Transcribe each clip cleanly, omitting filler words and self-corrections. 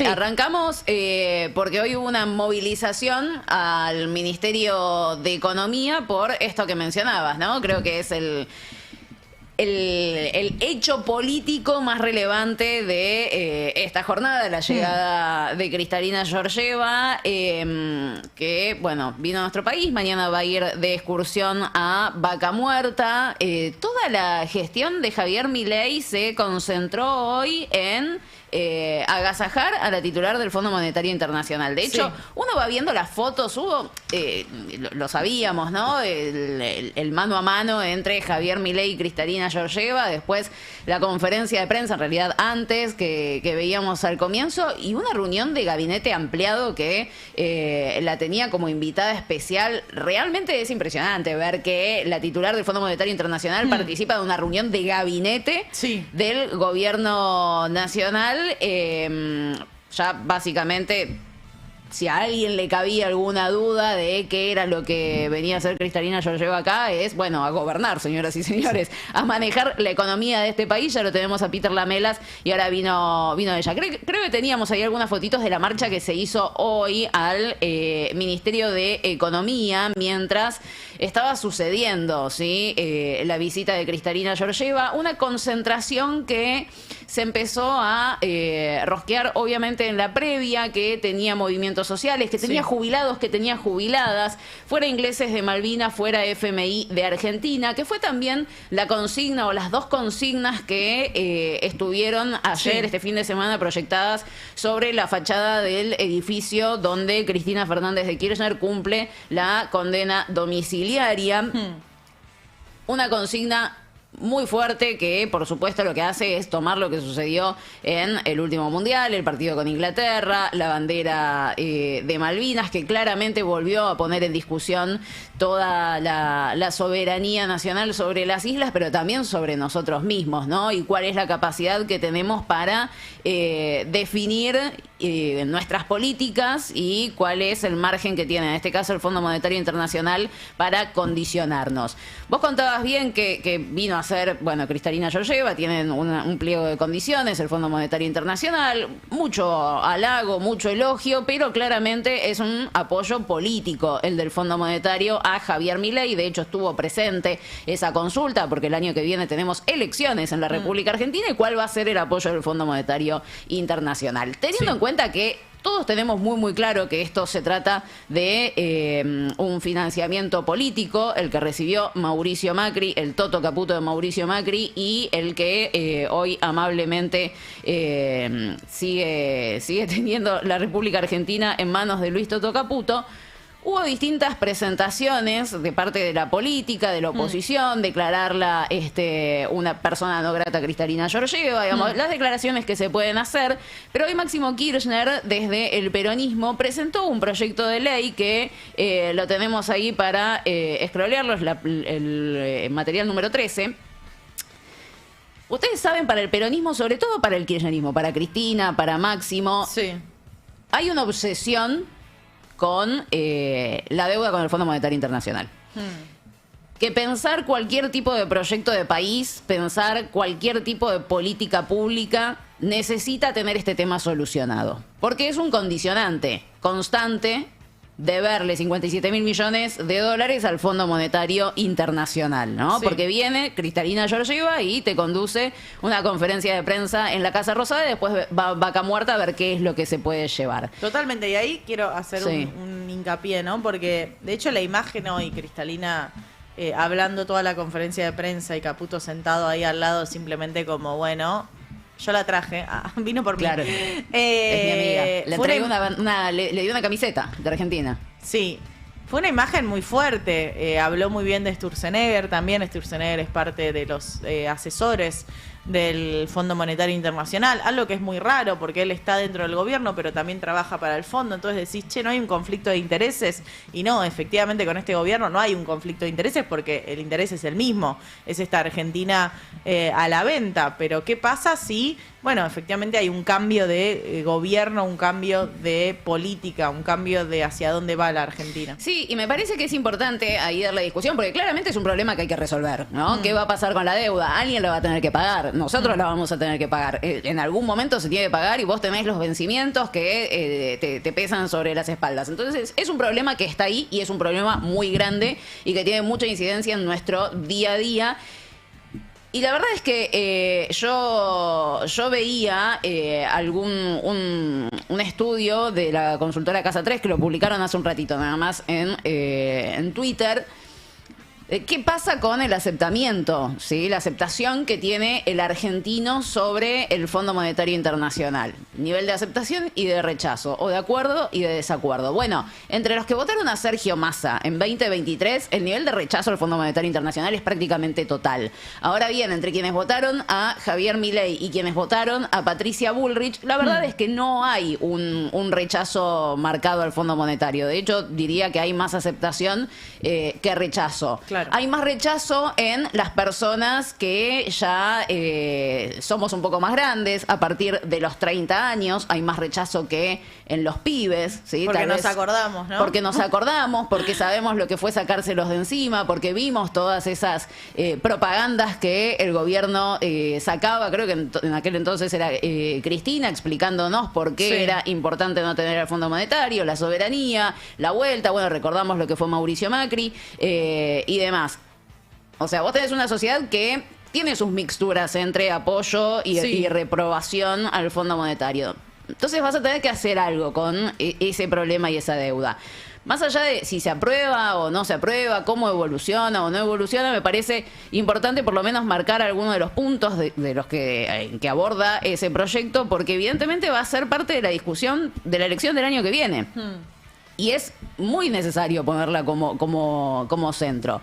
Sí. Arrancamos porque hoy hubo una movilización al Ministerio de Economía por esto que mencionabas, ¿no? Creo que es el hecho político más relevante de esta jornada, la llegada de Cristalina Georgieva, que, bueno, vino a nuestro país, mañana va a ir de excursión a Vaca Muerta. Toda la gestión de Javier Milei se concentró hoy en agasajar a la titular del Fondo Monetario Internacional. De hecho, uno va viendo las fotos, hubo, lo sabíamos, ¿no? El mano a mano entre Javier Milei y Cristalina Georgieva, después la conferencia de prensa, en realidad antes, que veíamos al comienzo, y una reunión de gabinete ampliado que la tenía como invitada especial. Realmente es impresionante ver que la titular del Fondo Monetario Internacional participa de una reunión de gabinete del gobierno nacional. Ya básicamente, si a alguien le cabía alguna duda de qué era lo que venía a hacer Cristalina Georgieva acá, es, bueno, a gobernar, señoras y señores, a manejar la economía de este país. Ya lo tenemos a Peter Lamelas y ahora vino ella. Creo que teníamos ahí algunas fotitos de la marcha que se hizo hoy al Ministerio de Economía mientras estaba sucediendo, ¿sí? La visita de Cristalina Georgieva, una concentración que se empezó a rosquear obviamente en la previa, que tenía movimientos sociales, que tenía jubilados, que tenía jubiladas, fuera ingleses de Malvinas, fuera FMI de Argentina, que fue también la consigna o las dos consignas que estuvieron ayer, este fin de semana, proyectadas sobre la fachada del edificio donde Cristina Fernández de Kirchner cumple la condena domiciliaria. Una consigna muy fuerte que, por supuesto, lo que hace es tomar lo que sucedió en el último mundial, el partido con Inglaterra, la bandera de Malvinas, que claramente volvió a poner en discusión toda la soberanía nacional sobre las islas, pero también sobre nosotros mismos, ¿no? Y cuál es la capacidad que tenemos para definir nuestras políticas y cuál es el margen que tiene, en este caso, el Fondo Monetario Internacional para condicionarnos. Vos contabas bien que vino a ser, bueno, Cristalina Georgieva, tienen un pliego de condiciones, el Fondo Monetario Internacional, mucho halago, mucho elogio, pero claramente es un apoyo político el del Fondo Monetario a Javier Milei. De hecho, estuvo presente esa consulta porque el año que viene tenemos elecciones en la República Argentina. ¿Y cuál va a ser el apoyo del Fondo Monetario Internacional? Teniendo en cuenta que todos tenemos muy claro que esto se trata de un financiamiento político, el que recibió Mauricio Macri, el Toto Caputo de Mauricio Macri, y el que hoy amablemente sigue teniendo la República Argentina en manos de Luis Toto Caputo. Hubo distintas presentaciones de parte de la política, de la oposición, declararla una persona no grata a Cristalina Georgieva, digamos, las declaraciones que se pueden hacer. Pero hoy Máximo Kirchner, desde el peronismo, presentó un proyecto de ley que lo tenemos ahí para scrollearlo, es el material número 13. Ustedes saben, para el peronismo, sobre todo para el kirchnerismo, para Cristina, para Máximo, hay una obsesión con la deuda con el Fondo Monetario Internacional. Que pensar cualquier tipo de proyecto de país, pensar cualquier tipo de política pública, necesita tener este tema solucionado. Porque es un condicionante constante deberle 57.000 millones de dólares al Fondo Monetario Internacional, ¿no? Porque viene Cristalina Georgieva y te conduce una conferencia de prensa en la Casa Rosada y después va a Vaca Muerta a ver qué es lo que se puede llevar. Totalmente, y ahí quiero hacer un hincapié, ¿no? Porque, de hecho, la imagen hoy, Cristalina hablando toda la conferencia de prensa y Caputo sentado ahí al lado simplemente como, bueno, yo la traje, vino por mí. Claro, es mi amiga. Le traigo le dio una camiseta de Argentina. Sí, fue una imagen muy fuerte. Habló muy bien de Sturzenegger también. Sturzenegger es parte de los asesores del Fondo Monetario Internacional, algo que es muy raro porque él está dentro del gobierno pero también trabaja para el fondo. Entonces decís, che, no hay un conflicto de intereses, y no, efectivamente con este gobierno no hay un conflicto de intereses porque el interés es el mismo, es esta Argentina a la venta. Pero ¿qué pasa si bueno, efectivamente hay un cambio de gobierno, un cambio de política, un cambio de hacia dónde va la Argentina. Sí, y me parece que es importante ahí dar la discusión, porque claramente es un problema que hay que resolver, ¿no? ¿Qué va a pasar con la deuda? Alguien la va a tener que pagar, nosotros la vamos a tener que pagar. En algún momento se tiene que pagar y vos tenés los vencimientos que te pesan sobre las espaldas. Entonces, es un problema que está ahí y es un problema muy grande y que tiene mucha incidencia en nuestro día a día. Y la verdad es que yo veía un estudio de la consultora Casa 3 que lo publicaron hace un ratito nada más en Twitter. ¿Qué pasa con el aceptamiento? ¿Sí? La aceptación que tiene el argentino sobre el Fondo Monetario Internacional. Nivel de aceptación y de rechazo, o de acuerdo y de desacuerdo. Bueno, entre los que votaron a Sergio Massa en 2023, el nivel de rechazo al Fondo Monetario Internacional es prácticamente total. Ahora bien, entre quienes votaron a Javier Milei y quienes votaron a Patricia Bullrich, la verdad es que no hay un rechazo marcado al Fondo Monetario. De hecho, diría que hay más aceptación que rechazo. Claro. Hay más rechazo en las personas que ya somos un poco más grandes, a partir de los 30 años. Hay más rechazo que en los pibes, ¿sí? Porque nos acordamos, ¿no? Porque nos acordamos, porque sabemos lo que fue sacárselos de encima, porque vimos todas esas propagandas que el gobierno sacaba. Creo que en aquel entonces era Cristina explicándonos por qué era importante no tener el Fondo Monetario, la soberanía, la vuelta. Bueno, recordamos lo que fue Mauricio Macri y demás. O sea, vos tenés una sociedad que tiene sus mixturas entre apoyo y reprobación al Fondo Monetario. Entonces vas a tener que hacer algo con ese problema y esa deuda. Más allá de si se aprueba o no se aprueba, cómo evoluciona o no evoluciona, me parece importante por lo menos marcar algunos de los puntos de los que aborda ese proyecto, porque evidentemente va a ser parte de la discusión de la elección del año que viene. Y es muy necesario ponerla como centro.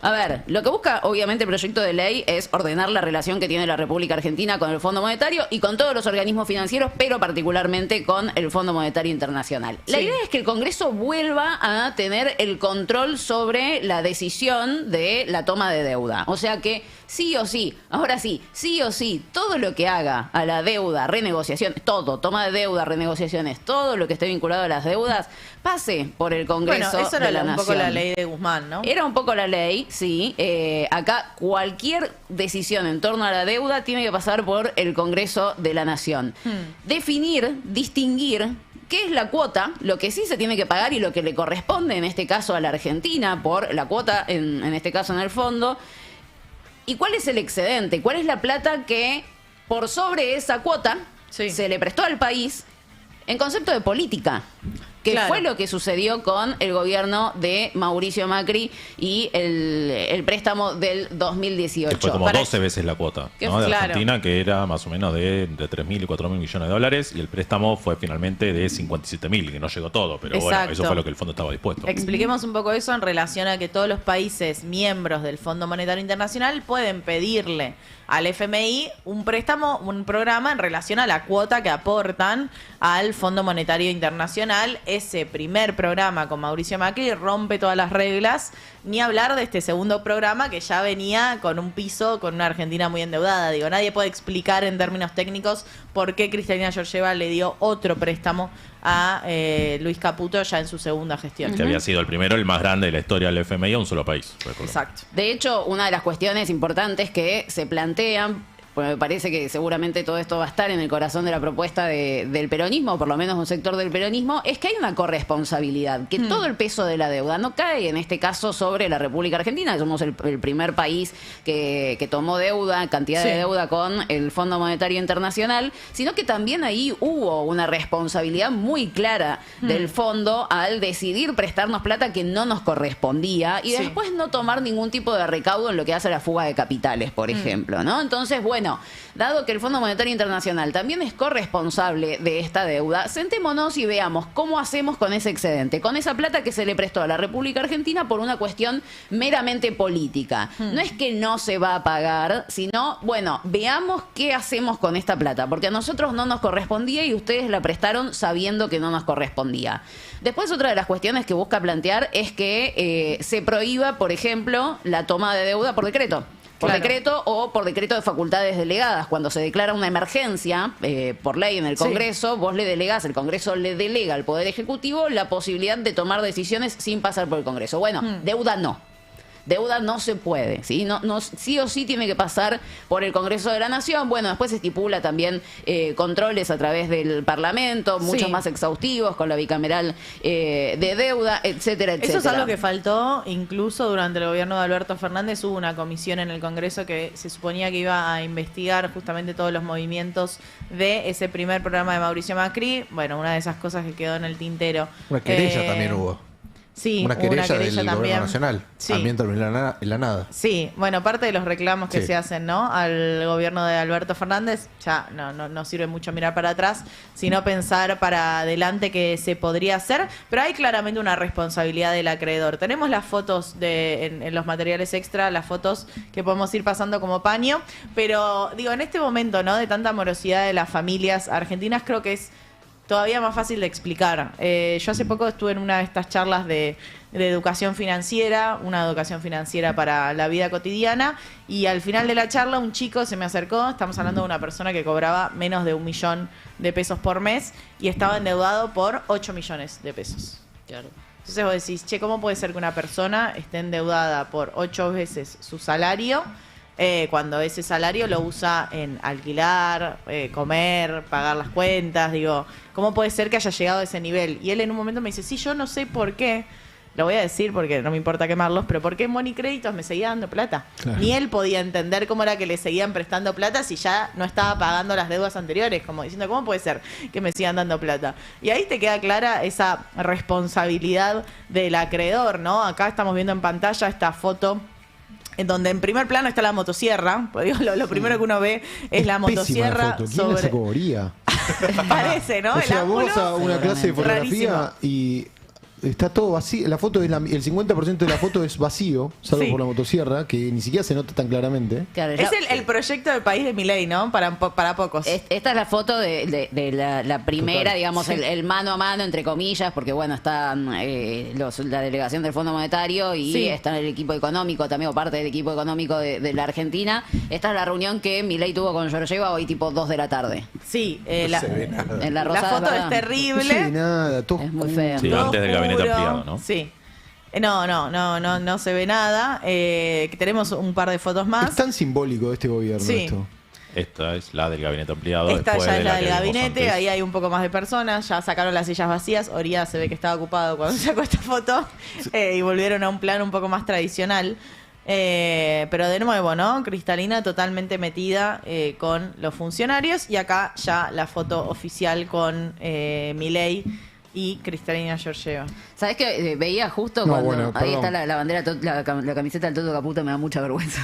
A ver, lo que busca obviamente el proyecto de ley es ordenar la relación que tiene la República Argentina con el Fondo Monetario y con todos los organismos financieros, pero particularmente con el Fondo Monetario Internacional. La idea es que el Congreso vuelva a tener el control sobre la decisión de la toma de deuda. O sea que sí o sí, ahora sí o sí, todo lo que haga a la deuda, renegociación, todo, toma de deuda, renegociaciones, todo lo que esté vinculado a las deudas, pase por el Congreso bueno, eso de la era un Nación. poco la ley de Guzmán, ¿no? Era un poco la ley, sí. Acá cualquier decisión en torno a la deuda tiene que pasar por el Congreso de la Nación. Definir, distinguir qué es la cuota, lo que sí se tiene que pagar y lo que le corresponde en este caso a la Argentina por la cuota, en este caso en el fondo. ¿Y cuál es el excedente? ¿Cuál es la plata que por sobre esa cuota se le prestó al país en concepto de política? Que fue lo que sucedió con el gobierno de Mauricio Macri y el préstamo del 2018. Que fue como 12 veces la cuota, ¿no? De Argentina, que era más o menos de entre 3.000 y 4.000 millones de dólares, y el préstamo fue finalmente de 57.000, que no llegó todo, pero bueno, eso fue lo que el fondo estaba dispuesto. Expliquemos un poco eso en relación a que todos los países miembros del Fondo Monetario Internacional pueden pedirle al FMI un préstamo, un programa en relación a la cuota que aportan al Fondo Monetario Internacional. Ese primer programa con Mauricio Macri rompe todas las reglas, ni hablar de este segundo programa que ya venía con un piso, con una Argentina muy endeudada. Digo, nadie puede explicar en términos técnicos por qué Cristalina Georgieva le dio otro préstamo a Luis Caputo ya en su segunda gestión. Que había sido el primero, el más grande de la historia del FMI a un solo país. Exacto. De hecho, una de las cuestiones importantes que se plantean, pues me parece que seguramente todo esto va a estar en el corazón de la propuesta del peronismo, o por lo menos un sector del peronismo, es que hay una corresponsabilidad, que todo el peso de la deuda no cae en este caso sobre la República Argentina, que somos el primer país que tomó deuda, cantidad de deuda con el Fondo Monetario Internacional, sino que también ahí hubo una responsabilidad muy clara del fondo al decidir prestarnos plata que no nos correspondía y después no tomar ningún tipo de recaudo en lo que hace la fuga de capitales, por ejemplo, ¿no? Entonces, bueno, dado que el Fondo Monetario Internacional también es corresponsable de esta deuda, sentémonos y veamos cómo hacemos con ese excedente, con esa plata que se le prestó a la República Argentina por una cuestión meramente política. No es que no se va a pagar, sino, bueno, veamos qué hacemos con esta plata, porque a nosotros no nos correspondía y ustedes la prestaron sabiendo que no nos correspondía. Después, otra de las cuestiones que busca plantear es que se prohíba, por ejemplo, la toma de deuda por decreto. por decreto o por decreto de facultades delegadas. Cuando se declara una emergencia por ley en el Congreso, vos le delegás, el Congreso le delega al Poder Ejecutivo la posibilidad de tomar decisiones sin pasar por el Congreso. Bueno, deuda no. Deuda no se puede, ¿sí? Sí o sí tiene que pasar por el Congreso de la Nación. Bueno, después se estipula también controles a través del Parlamento, muchos más exhaustivos, con la bicameral de deuda, etcétera, etcétera. Eso es algo que faltó, incluso durante el gobierno de Alberto Fernández hubo una comisión en el Congreso que se suponía que iba a investigar justamente todos los movimientos de ese primer programa de Mauricio Macri. Bueno, una de esas cosas que quedó en el tintero. Una querella también hubo. Sí, una querella del también. Gobierno Nacional. Sí. También terminó en la nada. Sí, bueno, parte de los reclamos que se hacen, ¿no? Al gobierno de Alberto Fernández, ya no sirve mucho mirar para atrás, sino pensar para adelante qué se podría hacer, pero hay claramente una responsabilidad del acreedor. Tenemos las fotos en los materiales extra, las fotos que podemos ir pasando como paño, pero digo, en este momento, ¿no? De tanta morosidad de las familias argentinas, creo que es todavía más fácil de explicar. Yo hace poco estuve en una de estas charlas de educación financiera, una educación financiera para la vida cotidiana, y al final de la charla un chico se me acercó, estamos hablando de una persona que cobraba menos de 1 millón de pesos por mes y estaba endeudado por 8 millones de pesos. Claro. Entonces vos decís, che, ¿cómo puede ser que una persona esté endeudada por 8 veces su salario cuando ese salario lo usa en alquilar, comer, pagar las cuentas? Digo, ¿cómo puede ser que haya llegado a ese nivel? Y él en un momento me dice, sí, yo no sé por qué, lo voy a decir porque no me importa quemarlos, pero ¿por qué Monicréditos me seguía dando plata? Claro. Ni él podía entender cómo era que le seguían prestando plata si ya no estaba pagando las deudas anteriores, como diciendo, ¿cómo puede ser que me sigan dando plata? Y ahí te queda clara esa responsabilidad del acreedor, ¿no? Acá estamos viendo en pantalla esta foto en donde en primer plano está la motosierra. Lo primero que uno ve es la motosierra. ¿Quién la sacaría? Parece, ¿no? O sea, vos vas a una clase de fotografía rarísimo. Y está todo vacío. La foto es el 50% de la foto es vacío, salvo por la motosierra, que ni siquiera se nota tan claramente. Claro, es el proyecto del país de Milei, ¿no? Para pocos. Esta es la foto de la primera, total, digamos, el mano a mano, entre comillas, porque bueno, está la delegación del Fondo Monetario y está el equipo económico también, o parte del equipo económico de la Argentina. Esta es la reunión que Milei tuvo con Georgieva hoy tipo 2 de la tarde. Sí, no se ve nada. En la Rosada, la foto es terrible. No se ve nada, todo es muy feo. Sí, antes del gabinete ampliado, ¿no? Sí. No se ve nada. Que tenemos un par de fotos más. Es tan simbólico este gobierno esto. Esta es la del gabinete ampliado. Esta ya es la del gabinete, ahí hay un poco más de personas, ya sacaron las sillas vacías, Oría se ve que estaba ocupado cuando sacó esta foto, y volvieron a un plan un poco más tradicional. Pero de nuevo, ¿no? Cristalina totalmente metida con los funcionarios, y acá ya la foto oficial con Milei y Cristalina Georgieva. ¿Sabés que veía justo cuando ahí está la bandera, la camiseta del Toto Caputo? Me da mucha vergüenza.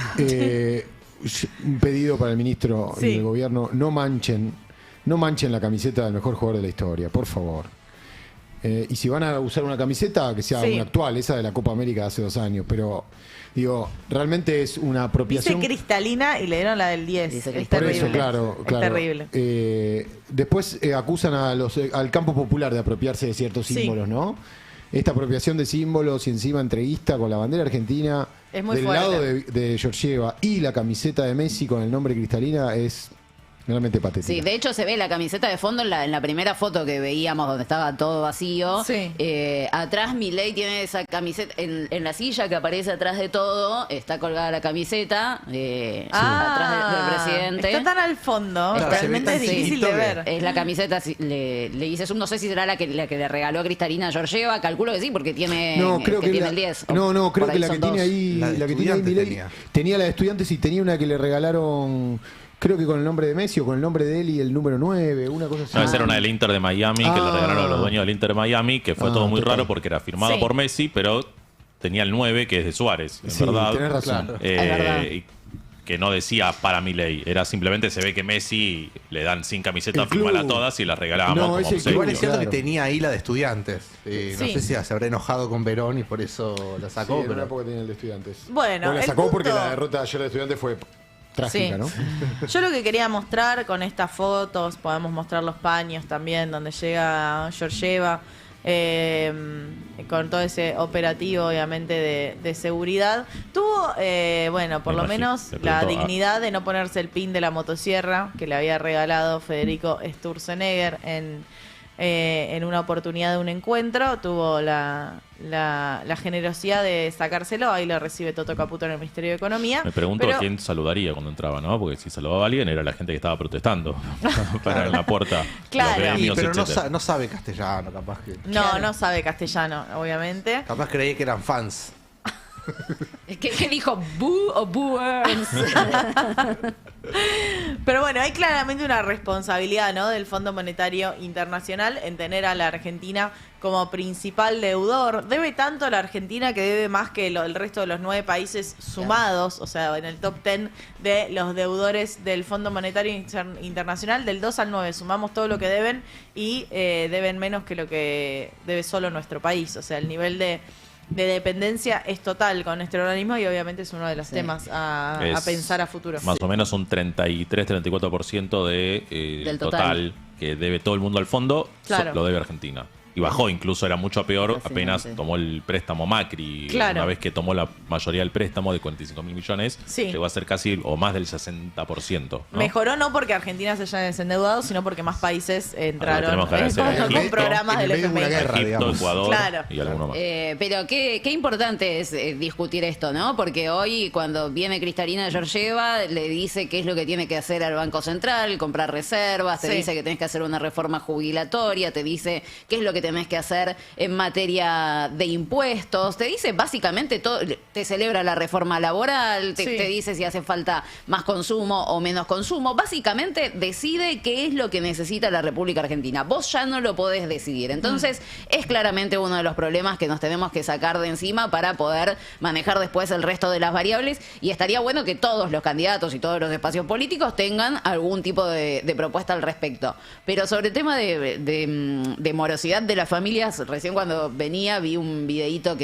Un pedido para el ministro y el gobierno: no manchen la camiseta del mejor jugador de la historia, por favor. Y si van a usar una camiseta, que sea una actual, esa de la Copa América de hace 2 años, pero digo, realmente es una apropiación. Dice Cristalina y le dieron la del 10. Es por terrible. eso, claro. Es terrible. Después acusan al campo popular de apropiarse de ciertos símbolos, ¿no? Esta apropiación de símbolos y encima entreguista con la bandera argentina es muy del fuerte. lado de Georgieva y la camiseta de Messi con el nombre Cristalina es realmente patética. Sí, de hecho se ve la camiseta de fondo en la primera foto que veíamos donde estaba todo vacío. Sí. Atrás Milei tiene esa camiseta en la silla que aparece atrás de todo, está colgada la camiseta atrás del presidente. Está tan al fondo, claro, realmente es difícil de ver. Es la camiseta, le dice zoom, no sé si será la que le regaló a Cristalina Georgieva, calculo que sí, porque tiene, tiene el 10. No, creo que la que tiene ahí, la que tiene ahí Milei tenía la de estudiantes y tenía una que le regalaron. Creo que con el nombre de Messi o con el nombre de él y el número 9, una cosa así. No, esa era una del Inter de Miami, que le regalaron a los dueños del Inter de Miami, que fue todo muy raro porque era firmado por Messi, pero tenía el 9, que es de Suárez, en verdad. Tenés razón. Claro. Y que no decía para Milei, era simplemente se ve que Messi le dan sin camiseta, firmala todas y las regalábamos como obsequio. Igual es cierto que tenía ahí la de estudiantes. No sé si se habrá enojado con Verón y por eso la sacó. Sí, pero porque tenía el de estudiantes. Bueno, la sacó porque la derrota de ayer de estudiantes fue trágica, ¿no? Yo lo que quería mostrar con estas fotos, podemos mostrar los paños también, donde llega Georgieva, con todo ese operativo, obviamente, de seguridad. Tuvo tuvo, bueno, por lo menos la dignidad de no ponerse el pin de la motosierra que le había regalado Federico Sturzenegger en una oportunidad de un encuentro. Tuvo la generosidad de sacárselo. Ahí lo recibe Toto Caputo en el Ministerio de Economía. Me pregunto a quién saludaría cuando entraba, ¿no? Porque si saludaba a alguien era la gente que estaba protestando para en la puerta. Claro. Gremios, pero no sabe castellano, capaz que. No sabe castellano, obviamente. Capaz creí que eran fans. ¿Qué dijo? ¿Boo o booers? Pero bueno, hay claramente una responsabilidad, ¿no?, del Fondo Monetario Internacional en tener a la Argentina como principal deudor. Debe tanto a la Argentina que debe más que el resto de los 9 países sumados, o sea, en el top 10 de los deudores del Fondo Monetario Internacional, del 2 al 9. Sumamos todo lo que deben y deben menos que lo que debe solo nuestro país. O sea, el nivel de dependencia es total con este organismo y obviamente es uno de los temas a pensar a futuro. Más o menos un 33-34% del total que debe todo el mundo al fondo, lo debe Argentina. Y bajó, incluso era mucho peor apenas tomó el préstamo Macri. Una vez que tomó la mayoría del préstamo de 45.000 millones, llegó a ser casi o más del 60%, ¿no? Mejoró no porque Argentina se haya desendeudado, sino porque más países entraron con programas del FMI. Egipto, Ecuador y alguno más. Pero qué importante es discutir esto, ¿no? Porque hoy cuando viene Cristalina Georgieva le dice qué es lo que tiene que hacer al Banco Central, comprar reservas, te dice que tenés que hacer una reforma jubilatoria, te dice qué es lo que tenés que hacer en materia de impuestos, te dice básicamente todo, te celebra la reforma laboral, te dice si hace falta más consumo o menos consumo, básicamente decide qué es lo que necesita la República Argentina. Vos ya no lo podés decidir, entonces es claramente uno de los problemas que nos tenemos que sacar de encima para poder manejar después el resto de las variables, y estaría bueno que todos los candidatos y todos los espacios políticos tengan algún tipo de propuesta al respecto. Pero sobre el tema de morosidad de las familias, recién cuando venía vi un videíto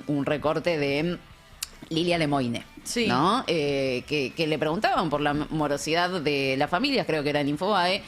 un recorte de Lilia Lemoine, ¿no? Que le preguntaban por la morosidad de las familias, creo que era en Infobae.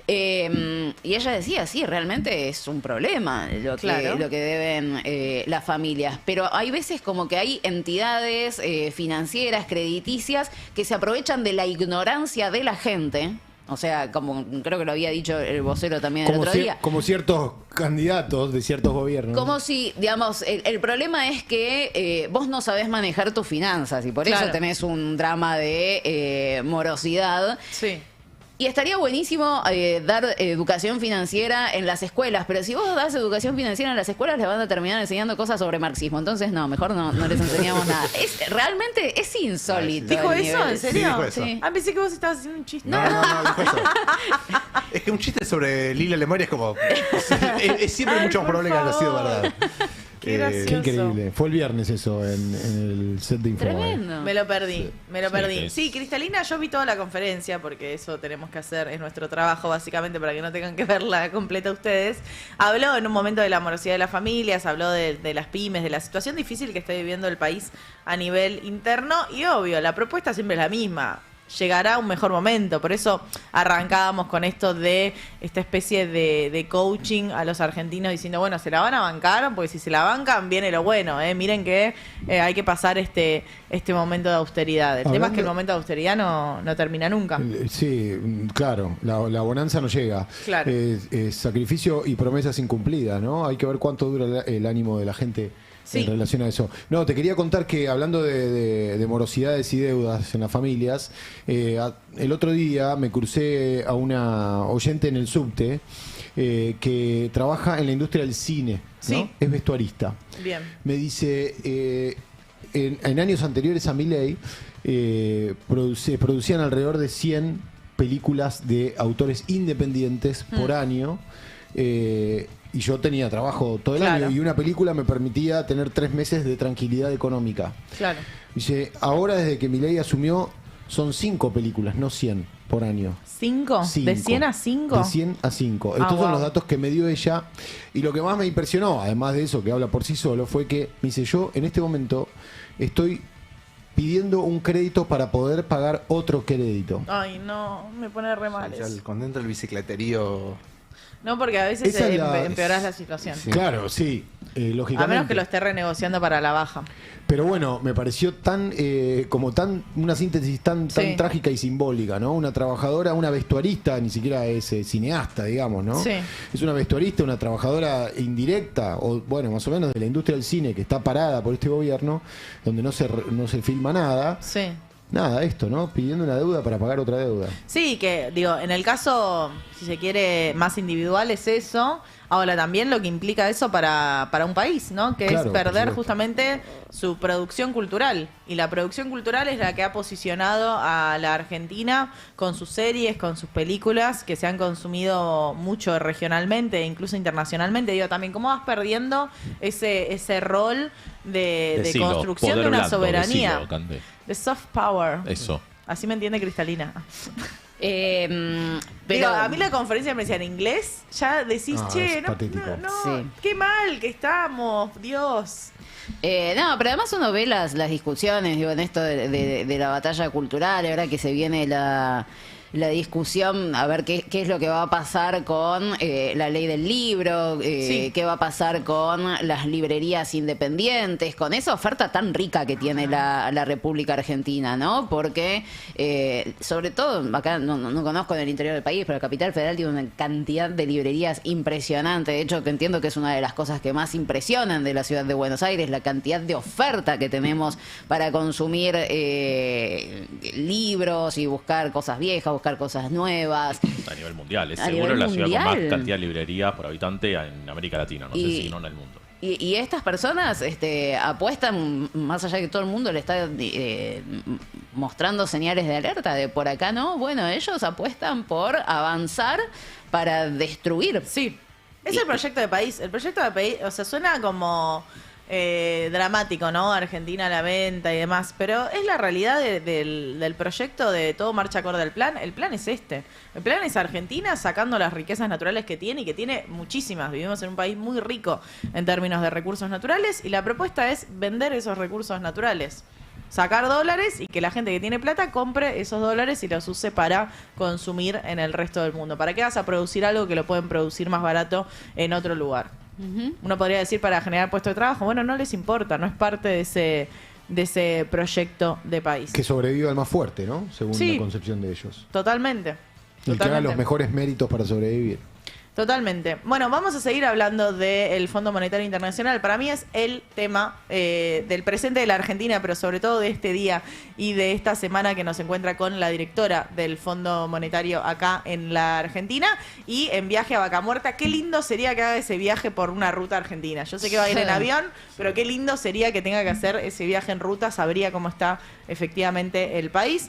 Y ella decía, sí, realmente es un problema lo que deben las familias. Pero hay veces como que hay entidades financieras, crediticias, que se aprovechan de la ignorancia de la gente. O sea, como creo que lo había dicho el vocero también el otro día. Como ciertos candidatos de ciertos gobiernos. Como si, digamos, el problema es que vos no sabés manejar tus finanzas y por eso tenés un drama de morosidad. Sí. Y estaría buenísimo dar educación financiera en las escuelas, pero si vos das educación financiera en las escuelas, les van a terminar enseñando cosas sobre marxismo. Entonces, no, mejor no les enseñamos nada. Realmente es insólito. ¿Dijo eso? ¿En serio? Sí, dijo eso. Sí. Ah, pensé que vos estabas haciendo un chiste. No, dijo eso. Es que un chiste sobre Lilia Lemoine es como... es siempre mucho más probable que haya sido verdad. Qué gracioso. Qué increíble. Fue el viernes eso en el set de Infobae. Tremendo. Me lo perdí. Sí, Cristalina, yo vi toda la conferencia porque eso tenemos que hacer, es nuestro trabajo básicamente para que no tengan que verla completa ustedes. Habló en un momento de la morosidad de las familias, habló de las pymes, de la situación difícil que está viviendo el país a nivel interno y obvio, la propuesta siempre es la misma. Llegará un mejor momento, por eso arrancábamos con esto de esta especie de coaching a los argentinos diciendo, bueno, se la van a bancar, porque si se la bancan viene lo bueno, miren que hay que pasar este momento de austeridad. El tema es que el momento de austeridad no termina nunca. Sí, claro, la bonanza no llega. Claro. Sacrificio y promesas incumplidas, ¿no? Hay que ver cuánto dura el ánimo de la gente. En relación a eso. No, te quería contar que hablando de morosidades y deudas en las familias, el otro día me crucé a una oyente en el subte que trabaja en la industria del cine, ¿no? Es vestuarista. Bien. Me dice, en años anteriores a Milei, producían alrededor de 100 películas de autores independientes por año. Y yo tenía trabajo todo el año y una película me permitía tener 3 meses de tranquilidad económica. Claro. Dice, ahora desde que Milei asumió son 5 películas, no 100 por año. ¿5? ¿De 100 a 5? De 100 a 5. Estos son los datos que me dio ella. Y lo que más me impresionó, además de eso que habla por sí solo, fue que me dice, yo en este momento estoy pidiendo un crédito para poder pagar otro crédito. Ay, no, me pone re mal eso. Con dentro del bicicleterío... No, porque a veces empeorás la situación. Sí. Claro, sí. lógicamente. A menos que lo esté renegociando para la baja. Pero bueno, me pareció una síntesis tan trágica y simbólica, ¿no? Una trabajadora, una vestuarista, ni siquiera es cineasta, digamos, ¿no? Sí. Es una vestuarista, una trabajadora indirecta, o bueno, más o menos de la industria del cine, que está parada por este gobierno, donde no se filma nada. Sí. Nada, esto, ¿no? Pidiendo una deuda para pagar otra deuda. Sí, que digo, en el caso, si se quiere, más individual es eso. Ahora también lo que implica eso para un país, ¿no? Que claro, es perder justamente su producción cultural. Y la producción cultural es la que ha posicionado a la Argentina con sus series, con sus películas, que se han consumido mucho regionalmente e incluso internacionalmente. Digo, también cómo vas perdiendo ese rol de construcción de una soberanía. De soft power. Eso. Así me entiende Cristalina. Pero digo, a mí la conferencia me decía en inglés, ya decís, che, no, sí. Qué mal que estamos, Dios. No, pero además uno ve las discusiones, digo, en esto de la batalla cultural, ahora que se viene la discusión, a ver qué es lo que va a pasar con la ley del libro, qué va a pasar con las librerías independientes, con esa oferta tan rica que tiene la República Argentina, ¿no? Porque, sobre todo, acá no conozco en el interior del país, pero la Capital Federal tiene una cantidad de librerías impresionante. De hecho, que entiendo que es una de las cosas que más impresionan de la ciudad de Buenos Aires, la cantidad de oferta que tenemos para consumir libros y buscar cosas viejas, buscar cosas nuevas. A nivel mundial, es seguro la ciudad con más cantidad de librerías por habitante en América Latina, no sé si no en el mundo. Y estas personas apuestan, más allá de que todo el mundo le está mostrando señales de alerta, de por acá no, bueno, ellos apuestan por avanzar para destruir. Sí, es el proyecto de país. El proyecto de país, o sea, suena como dramático, ¿no? Argentina a la venta y demás, pero es la realidad del proyecto de Todo Marcha Acorde al Plan. El plan es este. El plan es Argentina sacando las riquezas naturales que tiene y que tiene muchísimas. Vivimos en un país muy rico en términos de recursos naturales y la propuesta es vender esos recursos naturales. Sacar dólares y que la gente que tiene plata compre esos dólares y los use para consumir en el resto del mundo. ¿Para qué vas a producir algo que lo pueden producir más barato en otro lugar? Uno podría decir para generar puestos de trabajo. Bueno, no les importa, no es parte de ese proyecto de país. Que sobreviva el más fuerte, ¿no? Según la concepción de ellos. Totalmente. El que haga los mejores méritos para sobrevivir. Totalmente. Bueno, vamos a seguir hablando del Fondo Monetario Internacional. Para mí es el tema del presente de la Argentina, pero sobre todo de este día y de esta semana que nos encuentra con la directora del Fondo Monetario acá en la Argentina y en viaje a Vaca Muerta. Qué lindo sería que haga ese viaje por una ruta argentina. Yo sé que va a ir en avión, pero qué lindo sería que tenga que hacer ese viaje en ruta. Sabría cómo está efectivamente el país.